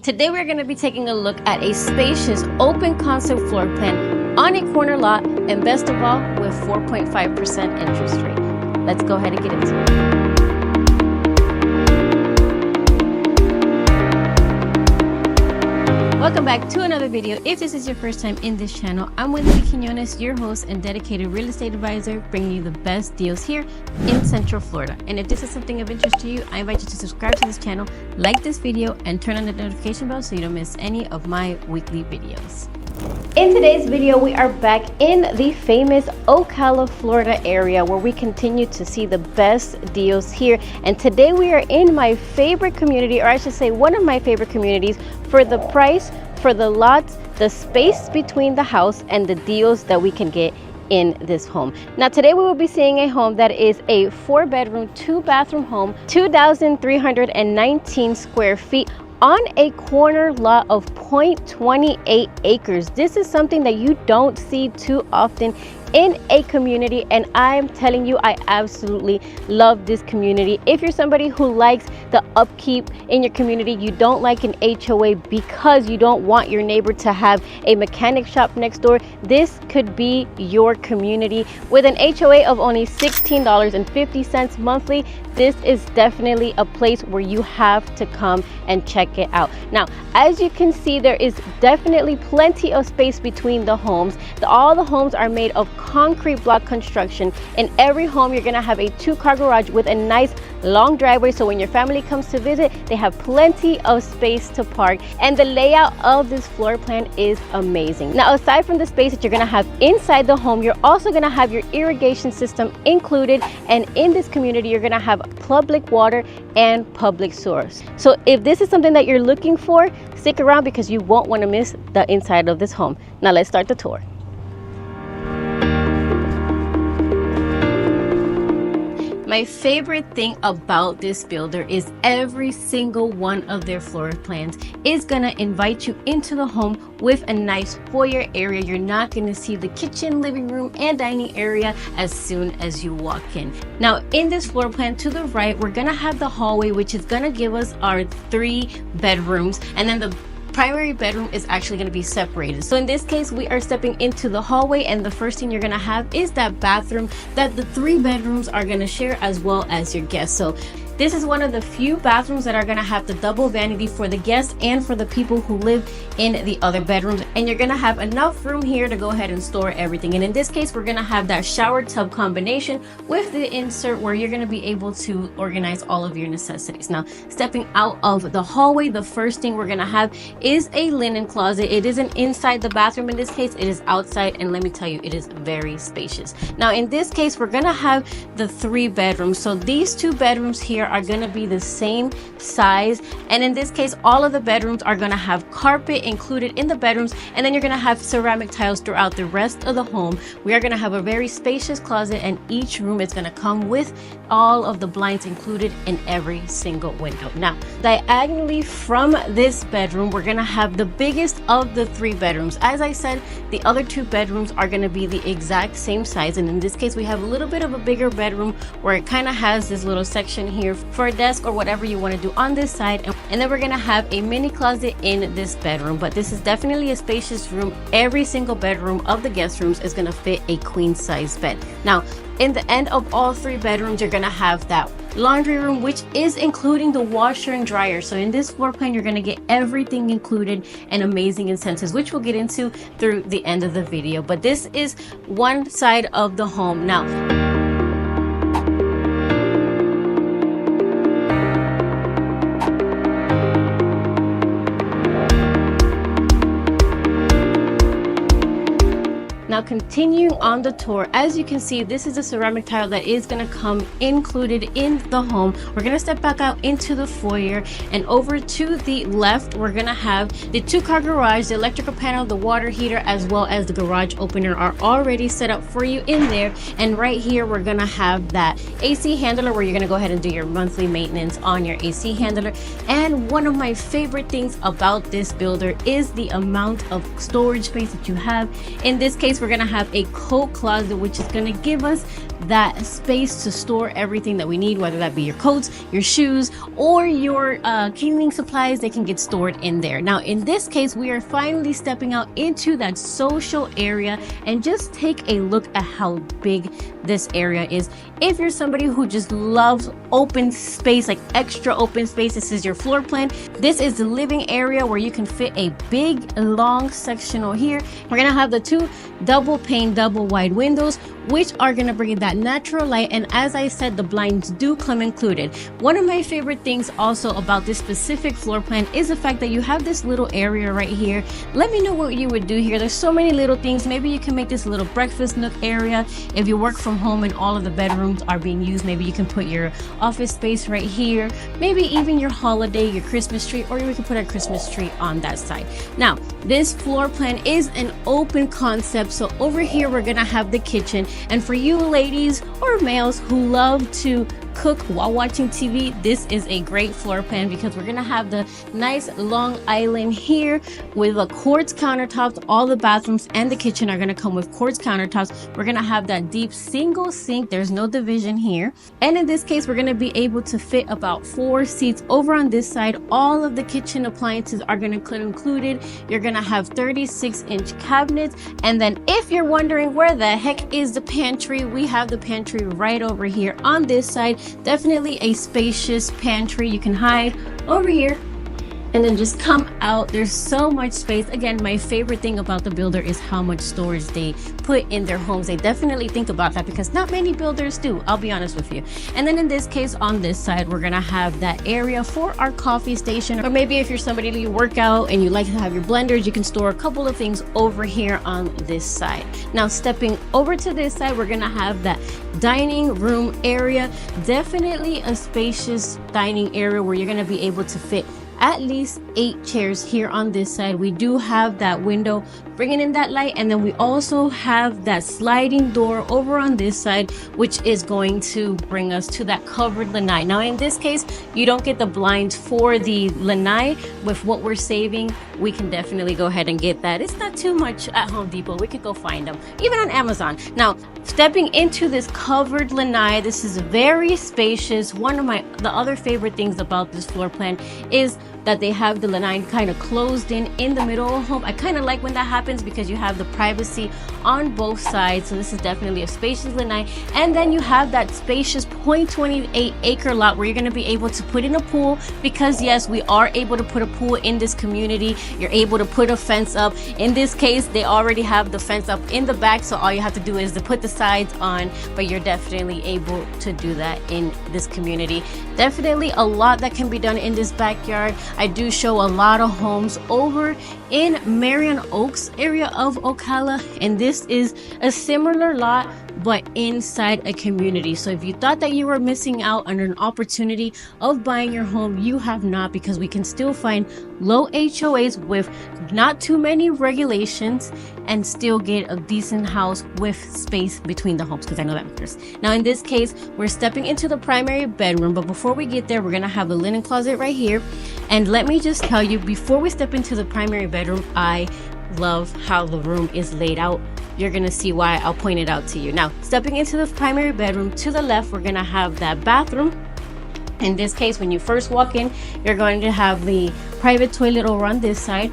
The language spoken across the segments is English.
Today we're going to be taking a look at a spacious open concept floor plan on a corner lot, and best of all, with 4.5% interest rate. Let's go ahead and get into it. Welcome back to another video. If this is your first time in this channel, I'm Wendy Quinones, your host and dedicated real estate advisor, bringing you the best deals here in Central Florida. And if this is something of interest to you, I invite you to subscribe to this channel, like this video, and turn on the notification bell so you don't miss any of my weekly videos. In today's video, we are back in the famous Ocala, Florida area where we continue to see the best deals here. And today we are in my favorite community, or I should say one of my favorite communities, for the price, for the lots, the space between the house, and the deals that we can get in this home. Now today we will be seeing a home that is a 4-bedroom, 2-bathroom home, 2,319 square feet, on a corner lot of 0.28 acres. This is something that you don't see too often in a community, and I'm telling you, I absolutely love this community. If you're somebody who likes the upkeep in your community, you don't like an HOA because you don't want your neighbor to have a mechanic shop next door, this could be your community. With an HOA of only $16.50 monthly, this is definitely a place where you have to come and check it out. Now, as you can see, there is definitely plenty of space between the homes. All the homes are made of concrete block construction. In every home, you're gonna have a 2-car garage with a nice long driveway, so when your family comes to visit, they have plenty of space to park. And the layout of this floor plan is amazing. Now, aside from the space that you're gonna have inside the home, you're also gonna have your irrigation system included, and in this community you're gonna have public water and public sewers. So if this is something that you're looking for, stick around because you won't want to miss the inside of this home. Now let's start the tour. My favorite thing about this builder is every single one of their floor plans is gonna invite you into the home with a nice foyer area. You're not gonna see the kitchen, living room, and dining area as soon as you walk in. Now, in this floor plan to the right, we're gonna have the hallway, which is gonna give us our 3 bedrooms, and then the primary bedroom is actually going to be separated. So in this case, we are stepping into the hallway, and the first thing you're going to have is that bathroom that the 3 bedrooms are going to share, as well as your guests. So this is one of the few bathrooms that are going to have the double vanity for the guests and for the people who live in the other bedrooms, and you're going to have enough room here to go ahead and store everything. And in this case, we're going to have that shower tub combination with the insert where you're going to be able to organize all of your necessities. Now, stepping out of the hallway, the first thing we're going to have is a linen closet. It isn't inside the bathroom in this case, it is outside, and let me tell you, it is very spacious. Now, in this case, we're going to have the 3 bedrooms. So these 2 bedrooms here are going to be the same size, and in this case, all of the bedrooms are going to have carpet included in the bedrooms, and then you're going to have ceramic tiles throughout the rest of the home. We are going to have a very spacious closet, and each room is going to come with all of the blinds included in every single window. Now, diagonally from this bedroom, we're going to have the biggest of the 3 bedrooms. As I said, the other 2 bedrooms are going to be the exact same size, and in this case, we have a little bit of a bigger bedroom where it kind of has this little section here for a desk or whatever you want to do on this side, and then we're going to have a mini closet in this bedroom. But this is definitely a spacious room. Every single bedroom of the guest rooms is going to fit a queen size bed. Now, in the end of all 3 bedrooms, you're going to have that laundry room, which is including the washer and dryer. So in this floor plan, you're going to get everything included and amazing incentives, which we'll get into through the end of the video. But this is one side of the home. Now, now continuing on the tour, as you can see, this is a ceramic tile that is going to come included in the home. We're going to step back out into the foyer, and over to the left, we're going to have the 2-car garage. The electrical panel, the water heater, as well as the garage opener are already set up for you in there. And right here, we're going to have that AC handler where you're going to go ahead and do your monthly maintenance on your AC handler. And one of my favorite things about this builder is the amount of storage space that you have. In this case, we're gonna have a coat closet, which is gonna give us that space to store everything that we need, whether that be your coats, your shoes, or your cleaning supplies. They can get stored in there. Now in this case, we are finally stepping out into that social area, and just take a look at how big this area is. If you're somebody who just loves open space, like extra open space, this is your floor plan. This is the living area where you can fit a big long sectional here. We're gonna have the 2 double pane, double wide windows, which are gonna bring in that natural light. And as I said, the blinds do come included. One of my favorite things also about this specific floor plan is the fact that you have this little area right here. Let me know what you would do here. There's so many little things. Maybe you can make this a little breakfast nook area. If you work from home and all of the bedrooms are being used, maybe you can put your office space right here. Maybe even your holiday, your Christmas tree, or you can put a Christmas tree on that side. Now, this floor plan is an open concept. So over here, we're gonna have the kitchen. And for you ladies or males who love to cook while watching TV, this is a great floor plan, because we're gonna have the nice long island here with a quartz countertops. All the bathrooms and the kitchen are gonna come with quartz countertops. We're gonna have that deep single sink. There's no division here. And in this case, we're gonna be able to fit about 4 seats over on this side. All of the kitchen appliances are gonna come included. You're gonna have 36-inch cabinets. And then if you're wondering where the heck is the pantry, we have the pantry right over here on this side. Definitely a spacious pantry. You can hide over here and then just come out. There's so much space. Again, my favorite thing about the builder is how much storage they put in their homes. They definitely think about that, because not many builders do, I'll be honest with you. And then in this case, on this side, we're gonna have that area for our coffee station. Or maybe if you're somebody who work out and you like to have your blenders, you can store a couple of things over here on this side. Now stepping over to this side, we're gonna have that dining room area. Definitely a spacious dining area where you're gonna be able to fit at least 8 chairs here on this side. We do have that window bringing in that light, and then we also have that sliding door over on this side, which is going to bring us to that covered lanai. Now in this case, you don't get the blinds for the lanai. With what we're saving, we can definitely go ahead and get that. It's not too much at Home Depot. We could go find them even on Amazon. Now stepping into this covered lanai, this is very spacious. One of the other favorite things about this floor plan is that they have the lanai kind of closed in the middle of the home. I kind of like when that happens, because you have the privacy on both sides. So this is definitely a spacious lanai. And then you have that spacious 0.28 acre lot where you're going to be able to put in a pool, because yes, we are able to put a pool in this community. You're able to put a fence up. In this case, they already have the fence up in the back, so all you have to do is to put the sides on, but you're definitely able to do that in this community. Definitely a lot that can be done in this backyard. I do show a lot of homes over in Marion Oaks area of Ocala, and this is a similar lot but inside a community. So if you thought that you were missing out on an opportunity of buying your home, you have not, because we can still find low HOAs with not too many regulations and still get a decent house with space between the homes, because I know that matters. Now in this case, we're stepping into the primary bedroom, but before we get there, we're gonna have a linen closet right here. And let me just tell you, before we step into the primary bedroom, I love how the room is laid out. You're gonna see why. I'll point it out to you. Now stepping into the primary bedroom, to the left, we're gonna have that bathroom. In this case, when you first walk in, you're going to have the private toilet over on this side.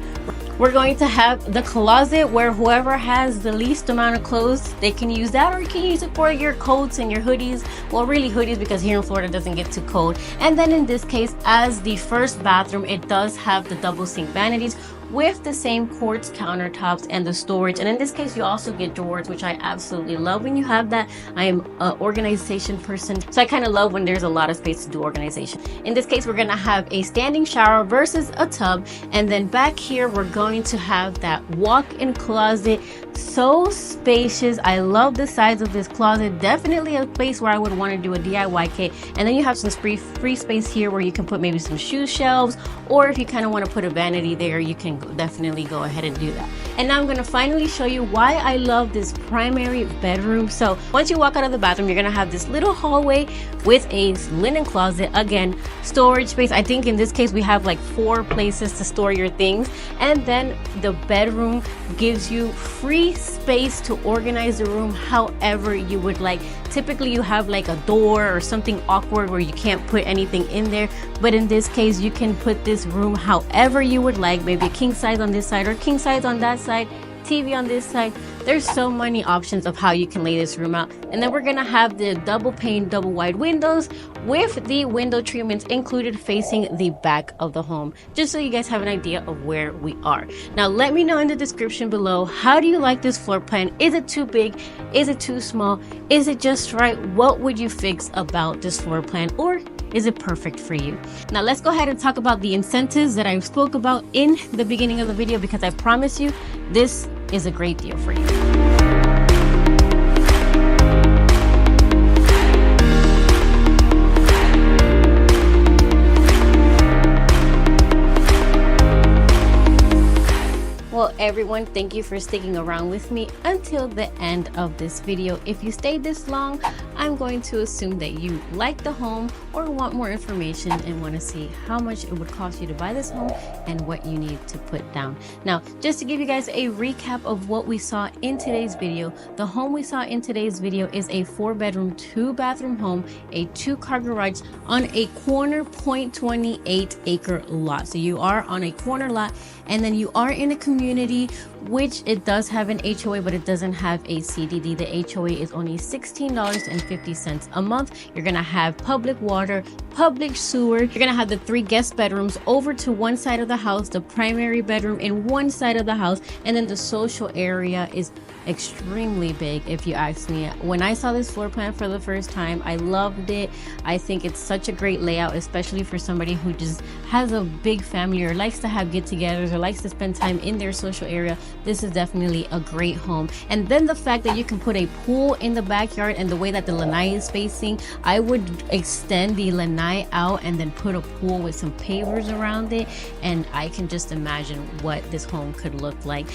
We're going to have the closet where whoever has the least amount of clothes, they can use that, or you can use it for your coats and your hoodies. Well, really hoodies, because here in Florida it doesn't get too cold. And then in this case, as the first bathroom, it does have the double sink vanities with the same quartz countertops and the storage. And in this case, you also get drawers, which I absolutely love when you have that. I am an organization person, so I kind of love when there's a lot of space to do organization. In this case, we're gonna have a standing shower versus a tub. And then back here, we're going to have that walk-in closet. So spacious. I love the size of this closet. Definitely a place where I would want to do a DIY kit. And then you have some free space here where you can put maybe some shoe shelves, or if you kind of want to put a vanity there, you can definitely go ahead and do that. And now I'm going to finally show you why I love this primary bedroom. So once you walk out of the bathroom, you're going to have this little hallway with a linen closet. Again, storage space. I think in this case we have like 4 places to store your things. And then the bedroom gives you free free space to organize the room however you would like. Typically you have like a door or something awkward where you can't put anything in there, but in this case you can put this room however you would like, maybe a king size on this side or king size on that side, TV on this side. There's so many options of how you can lay this room out. And then we're gonna have the double pane, double wide windows with the window treatments included facing the back of the home, just so you guys have an idea of where we are. Now let me know in the description below, how do you like this floor plan? Is it too big? Is it too small? Is it just right? What would you fix about this floor plan, or is it perfect for you? Now let's go ahead and talk about the incentives that I spoke about in the beginning of the video, because I promise you this is a great deal for you. Well, everyone, thank you for sticking around with me until the end of this video. If you stayed this long, I'm going to assume that you like the home or want more information and want to see how much it would cost you to buy this home and what you need to put down. Now, just to give you guys a recap of what we saw in today's video, the home we saw in today's video is a 4-bedroom, 2-bathroom home, a 2-car garage on a corner 0.28 acre lot. So you are on a corner lot, and then you are in a community which it does have an HOA, but it doesn't have a CDD. The HOA is only $16.50 a month. You're gonna have public water, public sewer. You're gonna have the 3 guest bedrooms over to one side of the house, the primary bedroom in one side of the house, and then the social area is extremely big, if you ask me. When I saw this floor plan for the first time, I loved it. I think it's such a great layout, especially for somebody who just has a big family or likes to have get-togethers or likes to spend time in their social area. This is definitely a great home. And then the fact that you can put a pool in the backyard, and the way that the lanai is facing, I would extend the lanai out and then put a pool with some pavers around it, and I can just imagine what this home could look like.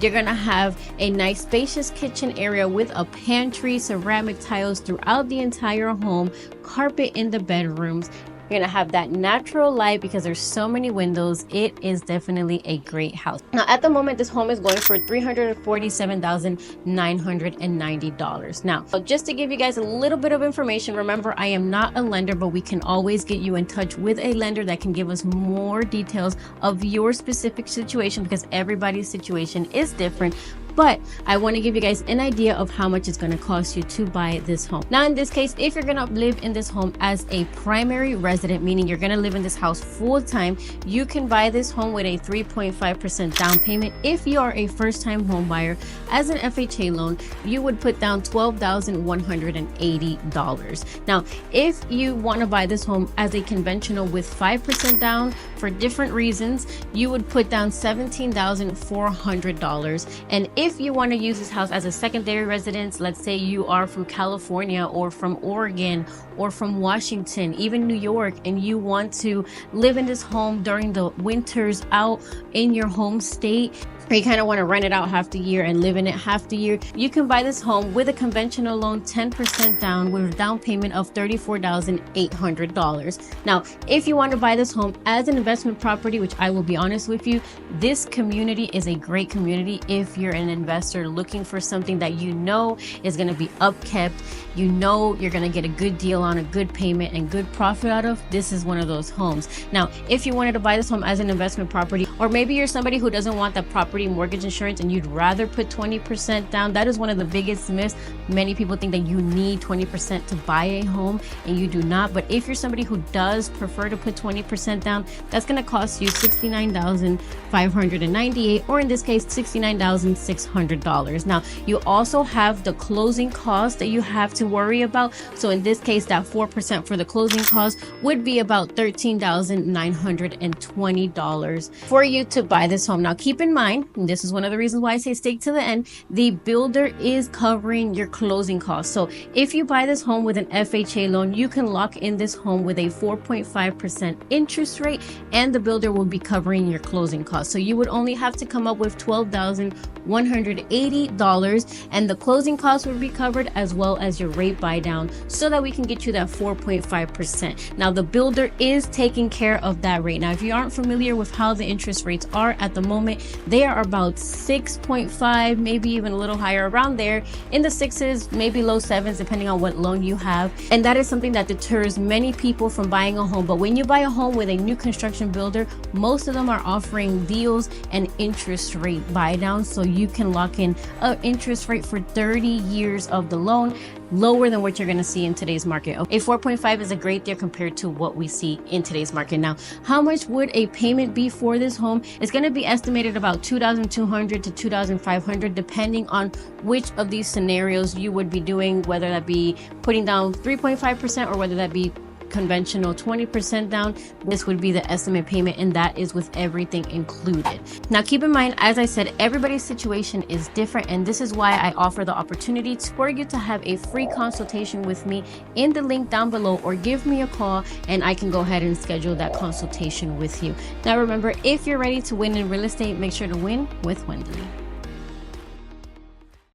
You're gonna have a nice spacious kitchen area with a pantry, ceramic tiles throughout the entire home, carpet in the bedrooms. You're gonna have that natural light because there's so many windows. It is definitely a great house. Now at the moment, this home is going for $347,990. Now, just to give you guys a little bit of information, remember I am not a lender, but we can always get you in touch with a lender that can give us more details of your specific situation, because everybody's situation is different. But I want to give you guys an idea of how much it's going to cost you to buy this home. Now, in this case, if you're going to live in this home as a primary resident, meaning you're going to live in this house full time, you can buy this home with a 3.5% down payment. If you are a first-time home buyer, as an FHA loan, you would put down $12,180. Now, if you want to buy this home as a conventional with 5% down for different reasons, you would put down $17,400. And if you want to use this house as a secondary residence, let's say you are from California or from Oregon or from Washington, even New York, and you want to live in this home during the winters out in your home state, or you kind of want to rent it out half the year and live in it half the year, you can buy this home with a conventional loan, 10% down, with a down payment of $34,800. Now, if you want to buy this home as an investment property, which I will be honest with you, this community is a great community if you're an investor looking for something that you know is going to be upkept, you know you're going to get a good deal on, a good payment and good profit out of. This is one of those homes. Now, if you wanted to buy this home as an investment property, or maybe you're somebody who doesn't want that property mortgage insurance and you'd rather put 20% down, that is one of the biggest myths. Many people think that you need 20% to buy a home, and you do not. But if you're somebody who does prefer to put 20% down, that's going to cost you $69,598, or in this case $69,600. Now, you also have the closing costs that you have to worry about. So in this case, that 4% for the closing cost would be about $13,920 for you to buy this home. Now, keep in mind, and this is one of the reasons why I say stick to the end, the builder is covering your closing costs. So if you buy this home with an FHA loan, you can lock in this home with a 4.5% interest rate, and the builder will be covering your closing costs. So you would only have to come up with $12,180, and the closing costs will be covered, as well as your rate buy down, so that we can get you that 4.5%. Now, the builder is taking care of that rate. Now, if you aren't familiar with how the interest rates are at the moment, they are are about 6.5, maybe even a little higher, around there, in the 6s, maybe low 7s, depending on what loan you have. And that is something that deters many people from buying a home. But when you buy a home with a new construction builder, most of them are offering deals and interest rate buy down, so you can lock in an interest rate for 30 years of the loan, lower than what you're going to see in today's market. A 4.5 is a great deal compared to what we see in today's market. Now, how much would a payment be for this home? It's going to be estimated about $2,200 to $2,500, depending on which of these scenarios you would be doing, whether that be putting down 3.5% or whether that be conventional 20% down. This would be the estimate payment, and that is with everything included. Now keep in mind, as I said, everybody's situation is different, and this is why I offer the opportunity for you to have a free consultation with me in the link down below, or give me a call and I can go ahead and schedule that consultation with you. Now remember, if you're ready to win in real estate, make sure to win with Wendy.